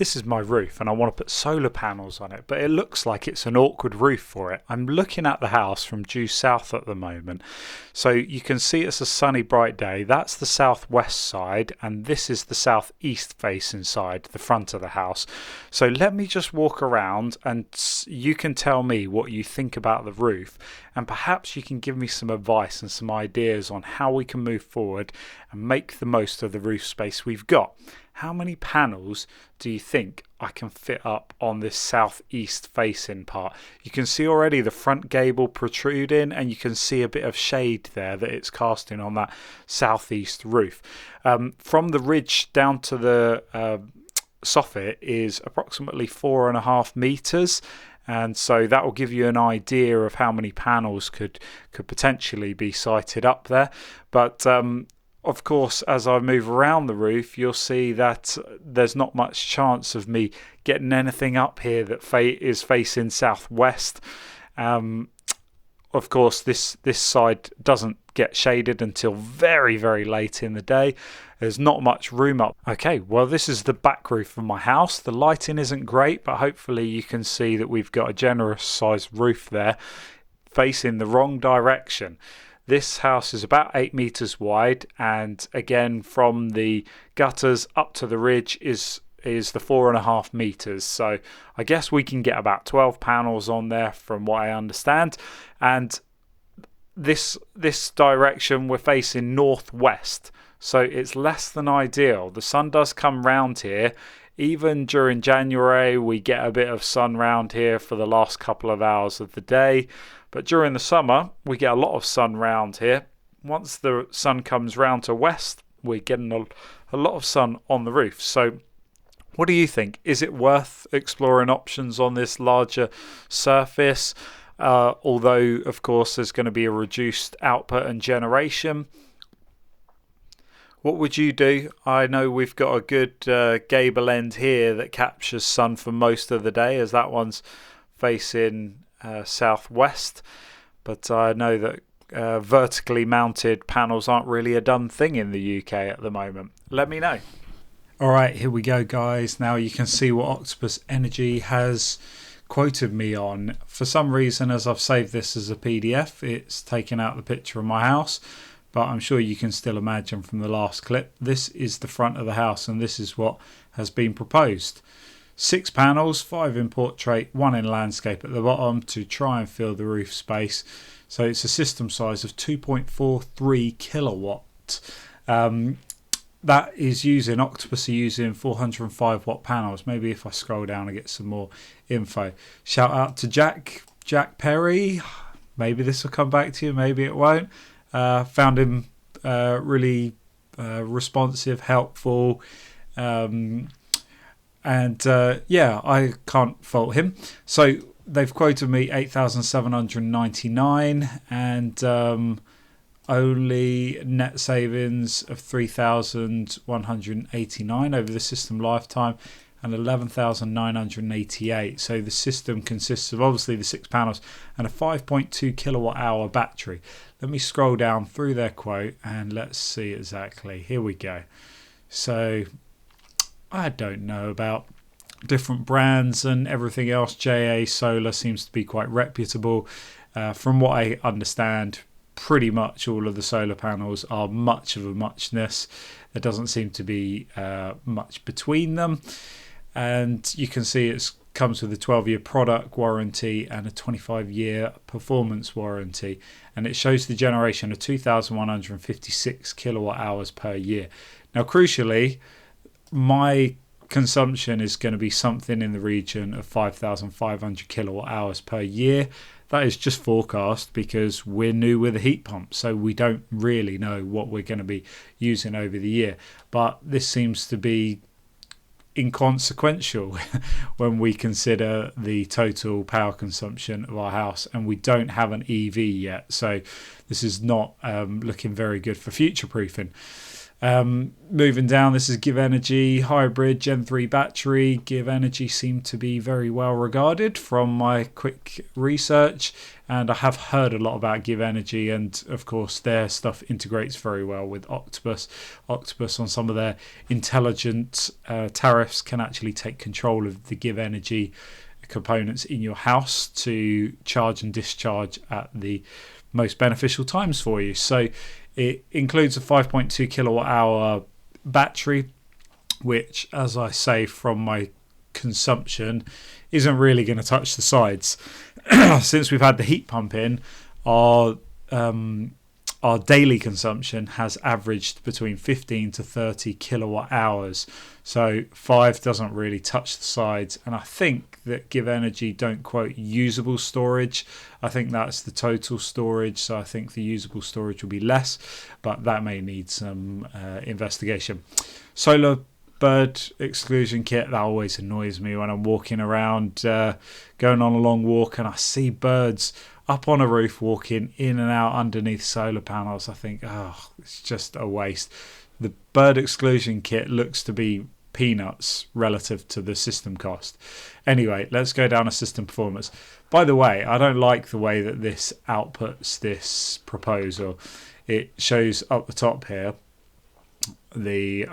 This is my roof and I want to put solar panels on it, but it looks like it's an awkward roof for it. I'm looking at the house from due south at the moment. So you can see it's a sunny, bright day. That's the southwest side, and this is the southeast facing side, the front of the house. So let me just walk around and you can tell me what you think about the roof, and perhaps you can give me some advice and some ideas on how we can move forward and make the most of the roof space we've got. How many panels do you think I can fit up on this southeast facing part? You can see already the front gable protruding, and you can see a bit of shade there that it's casting on that southeast roof. From the ridge down to the soffit is approximately 4.5 meters. And so that will give you an idea of how many panels could potentially be sited up there. But of course, as I move around the roof, you'll see that there's not much chance of me getting anything up here that is facing southwest. Of course, this side doesn't get shaded until very, very late in the day. There's not much room up. Okay, well, this is the back roof of my house. The lighting isn't great, but hopefully you can see that we've got a generous sized roof there facing the wrong direction. This house is about 8 meters wide, and again, from the gutters up to the ridge is the 4.5 meters. So I guess we can get about 12 panels on there from what I understand. And this direction, we're facing northwest, so it's less than ideal. The sun does come round here. Even during January, we get a bit of sun round here for the last couple of hours of the day. But during the summer, we get a lot of sun round here. Once the sun comes round to west, we're getting a lot of sun on the roof. So what do you think? Is it worth exploring options on this larger surface? Although, of course, there's going to be a reduced output and generation. What would you do? I know we've got a good gable end here that captures sun for most of the day, as that one's facing southwest, but I know that vertically mounted panels aren't really a done thing in the UK at the moment. Let me know. Alright, here we go, guys. Now you can see what Octopus Energy has quoted me on. For some reason, as I've saved this as a PDF, it's taken out the picture of my house, but I'm sure you can still imagine from the last clip, this is the front of the house and this is what has been proposed. 6 panels, 5 in portrait, 1 in landscape at the bottom to try and fill the roof space. So it's a system size of 2.43 kilowatt. That is using, Octopus are using 405 watt panels. Maybe if I scroll down and get some more info. Shout out to Jack Perry. Maybe this will come back to you, maybe it won't. Found him really responsive, helpful. Yeah, I can't fault him. So they've quoted me 8,799 and only net savings of 3,189 over the system lifetime and 11,988. So the system consists of obviously the 6 panels and a 5.2 kilowatt hour battery. Let me scroll down through their quote and let's see exactly. Here we go. So I don't know about different brands and everything else. JA Solar seems to be quite reputable. From what I understand, pretty much all of the solar panels are much of a muchness. There doesn't seem to be much between them. And you can see it comes with a 12-year product warranty and a 25-year performance warranty. And it shows the generation of 2,156 kilowatt hours per year. Now, crucially, my consumption is going to be something in the region of 5,500 kilowatt hours per year. That is just forecast because we're new with a heat pump, so we don't really know what we're going to be using over the year. But this seems to be inconsequential when we consider the total power consumption of our house, and we don't have an EV yet, so this is not looking very good for future proofing. Moving down, this is Give Energy hybrid Gen 3 battery. Give Energy seem to be very well regarded from my quick research, and I have heard a lot about Give Energy, and of course their stuff integrates very well with Octopus. Octopus on some of their intelligent tariffs can actually take control of the Give Energy components in your house to charge and discharge at the most beneficial times for you. So it includes a 5.2 kilowatt hour battery, which, as I say, from my consumption, isn't really going to touch the sides. Since we've had the heat pump in, our daily consumption has averaged between 15 to 30 kilowatt hours. So 5 doesn't really touch the sides. And I think that Give Energy don't quote usable storage. I think that's the total storage. So I think the usable storage will be less, but that may need some investigation. Solar bird exclusion kit, that always annoys me when I'm walking around, going on a long walk, and I see birds up on a roof walking in and out underneath solar panels. I think, it's just a waste. The bird exclusion kit looks to be peanuts relative to the system cost. Anyway, let's go down to system performance. By the way, I don't like the way that this outputs this proposal. It shows up the top here the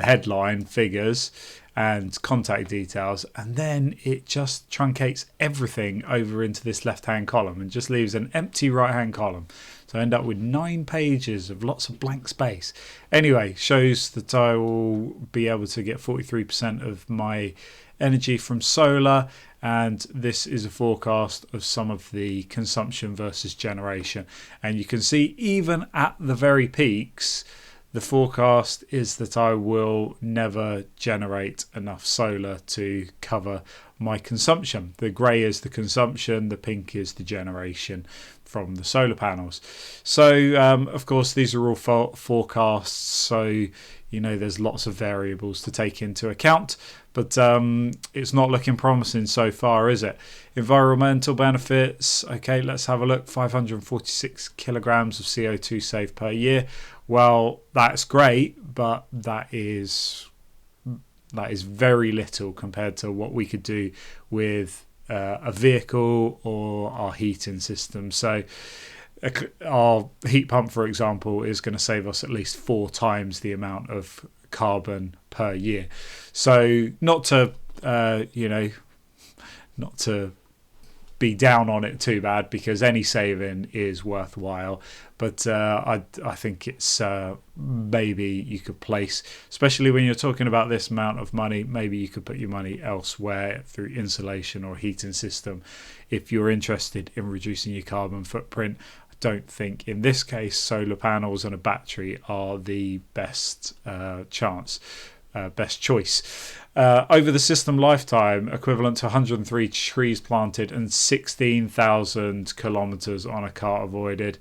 headline figures and contact details, and then it just truncates everything over into this left hand column and just leaves an empty right hand column. So I end up with 9 pages of lots of blank space. Anyway, shows that I will be able to get 43% of my energy from solar, and this is a forecast of some of the consumption versus generation. And you can see even at the very peaks, the forecast is that I will never generate enough solar to cover my consumption. The grey is the consumption, the pink is the generation from the solar panels. So, of course, these are all forecasts, so there's lots of variables to take into account, but it's not looking promising so far, is it? Environmental benefits, okay, let's have a look. 546 kilograms of CO2 saved per year. Well, that's great, but that is very little compared to what we could do with a vehicle or our heating system. So our heat pump, for example, is going to save us at least 4 times the amount of carbon per year. So not to be down on it too bad, because any saving is worthwhile, but I think it's maybe you could place, especially when you're talking about this amount of money, maybe you could put your money elsewhere through insulation or heating system if you're interested in reducing your carbon footprint. I don't think in this case solar panels and a battery are the best choice. Over the system lifetime, equivalent to 103 trees planted and 16,000 kilometres on a car avoided.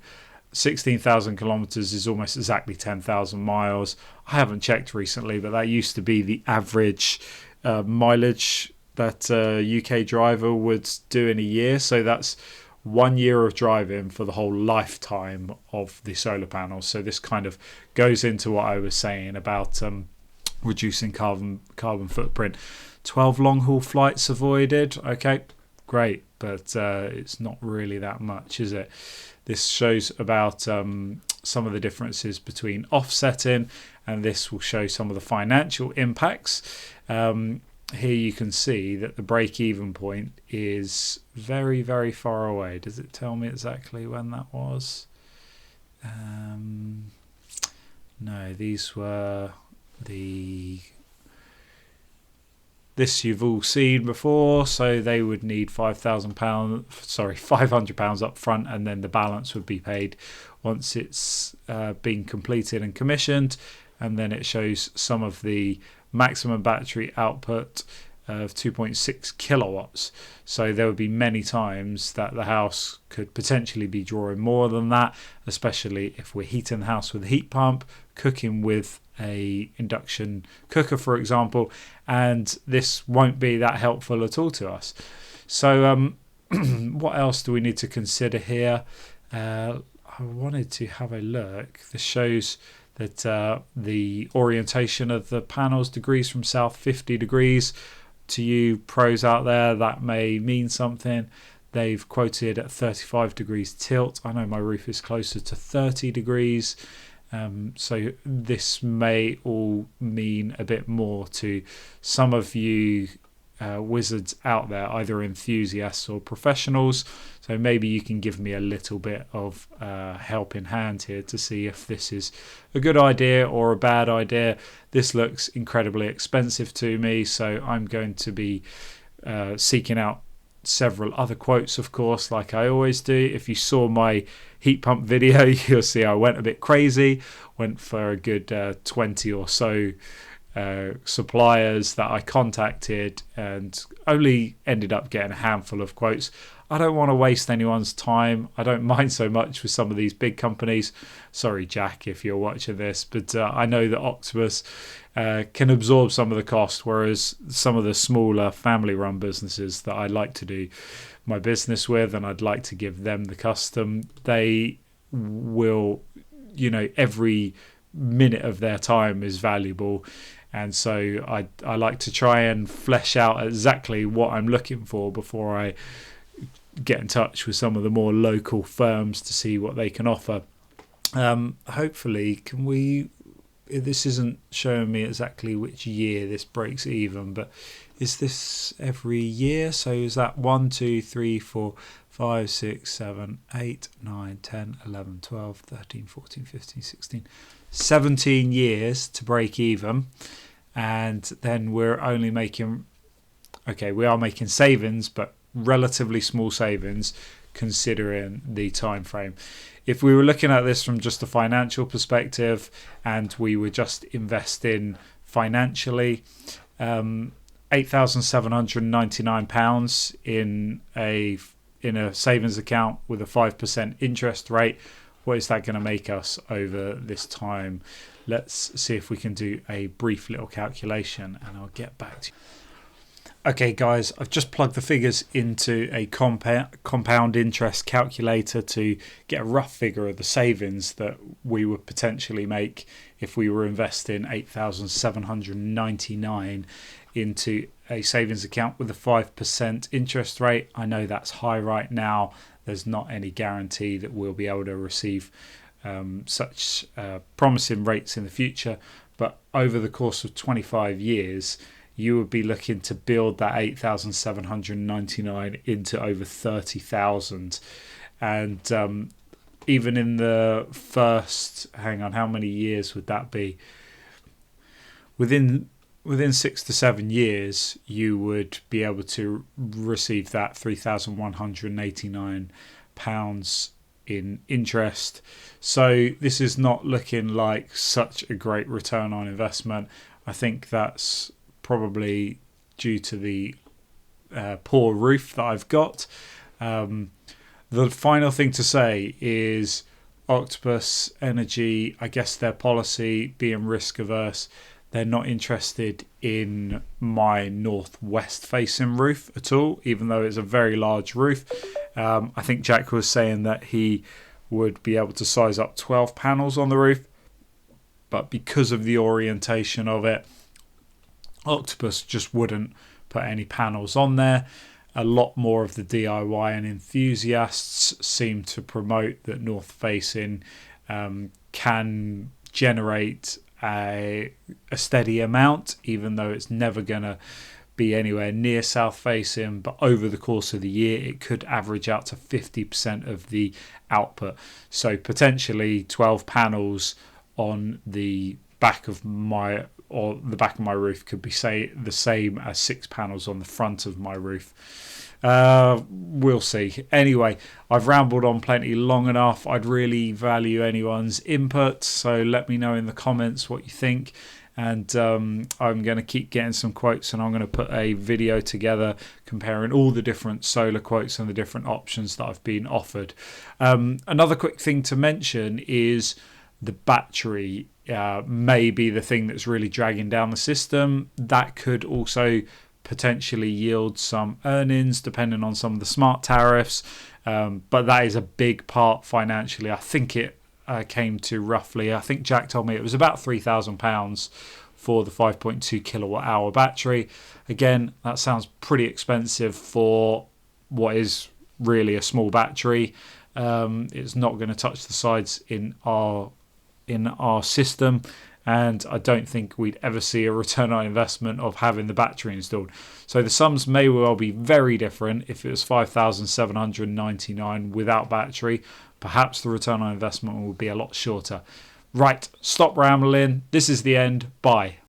16,000 kilometres is almost exactly 10,000 miles. I haven't checked recently, but that used to be the average mileage that a UK driver would do in a year. So that's 1 year of driving for the whole lifetime of the solar panels. So this kind of goes into what I was saying about reducing carbon footprint. 12 long haul flights avoided. Okay, great, but it's not really that much, is it? This shows about some of the differences between offsetting, and this will show some of the financial impacts. Here you can see that the break-even point is very, very far away. Does it tell me exactly when that was? No, these were this you've all seen before, so they would need £500 up front, and then the balance would be paid once it's been completed and commissioned. And then it shows some of the maximum battery output of 2.6 kilowatts. So there would be many times that the house could potentially be drawing more than that, especially if we're heating the house with a heat pump, cooking with a induction cooker, for example, and this won't be that helpful at all to us. So what else do we need to consider here? I wanted to have a look. This shows that the orientation of the panels, degrees from south, 50 degrees. To you pros out there, that may mean something. They've quoted at 35 degrees tilt. I know my roof is closer to 30 degrees. So this may all mean a bit more to some of you wizards out there, either enthusiasts or professionals. So maybe you can give me a little bit of helping hand here to see if this is a good idea or a bad idea. This looks incredibly expensive to me, so I'm going to be seeking out several other quotes, of course, like I always do. If you saw my heat pump video, you'll see I went a bit crazy, went for a good 20 or so suppliers that I contacted, and only ended up getting a handful of quotes. I don't want to waste anyone's time. I don't mind so much with some of these big companies. Sorry, Jack, if you're watching this, but I know that Octopus can absorb some of the cost, whereas some of the smaller family-run businesses that I like to do my business with, and I'd like to give them the custom, they will, every minute of their time is valuable. And so I like to try and flesh out exactly what I'm looking for before I get in touch with some of the more local firms to see what they can offer. Hopefully, this isn't showing me exactly which year this breaks even, but is this every year? So is that 1, 2, 3, 4, 5, 6, 7, 8, 9, 10, 11, 12, 13, 14, 15, 16, 17 years to break even. And then we're only making, we are making savings, but relatively small savings considering the time frame. If we were looking at this from just a financial perspective and we were just investing financially, £8,799 in a savings account with a 5% interest rate, what is that going to make us over this time? Let's see if we can do a brief little calculation, and I'll get back to you. Okay, guys, I've just plugged the figures into a compound interest calculator to get a rough figure of the savings that we would potentially make if we were investing $8,799 into a savings account with a 5% interest rate. I know that's high right now. There's not any guarantee that we'll be able to receive such promising rates in the future, but over the course of 25 years, you would be looking to build that 8,799 into over 30,000. And even in the first, how many years would that be? Within 6 to 7 years, you would be able to receive that £3,189 in interest. So this is not looking like such a great return on investment. I think that's probably due to the poor roof that I've got. The final thing to say is Octopus Energy, I guess their policy being risk averse, they're not interested in my northwest facing roof at all, even though it's a very large roof. I think Jack was saying that he would be able to size up 12 panels on the roof, but because of the orientation of it, Octopus just wouldn't put any panels on there. A lot more of the DIY and enthusiasts seem to promote that north facing can generate a steady amount, even though it's never going to be anywhere near south facing, but over the course of the year it could average out to 50% of the output. So potentially 12 panels on the back of my roof could be the same as 6 panels on the front of my roof. We'll see. Anyway, I've rambled on plenty long enough. I'd really value anyone's input, so let me know in the comments what you think. And I'm going to keep getting some quotes, and I'm going to put a video together comparing all the different solar quotes and the different options that I've been offered. Another quick thing to mention is the battery may be the thing that's really dragging down the system. That could also potentially yield some earnings depending on some of the smart tariffs, but that is a big part financially. I think it came to roughly, I think Jack told me it was about £3,000 for the 5.2 kilowatt hour battery. Again, that sounds pretty expensive for what is really a small battery. It's not going to touch the sides in our system, and I don't think we'd ever see a return on investment of having the battery installed. So the sums may well be very different. If it was $5,799 without battery, perhaps the return on investment will be a lot shorter. Right, stop rambling. This is the end. Bye.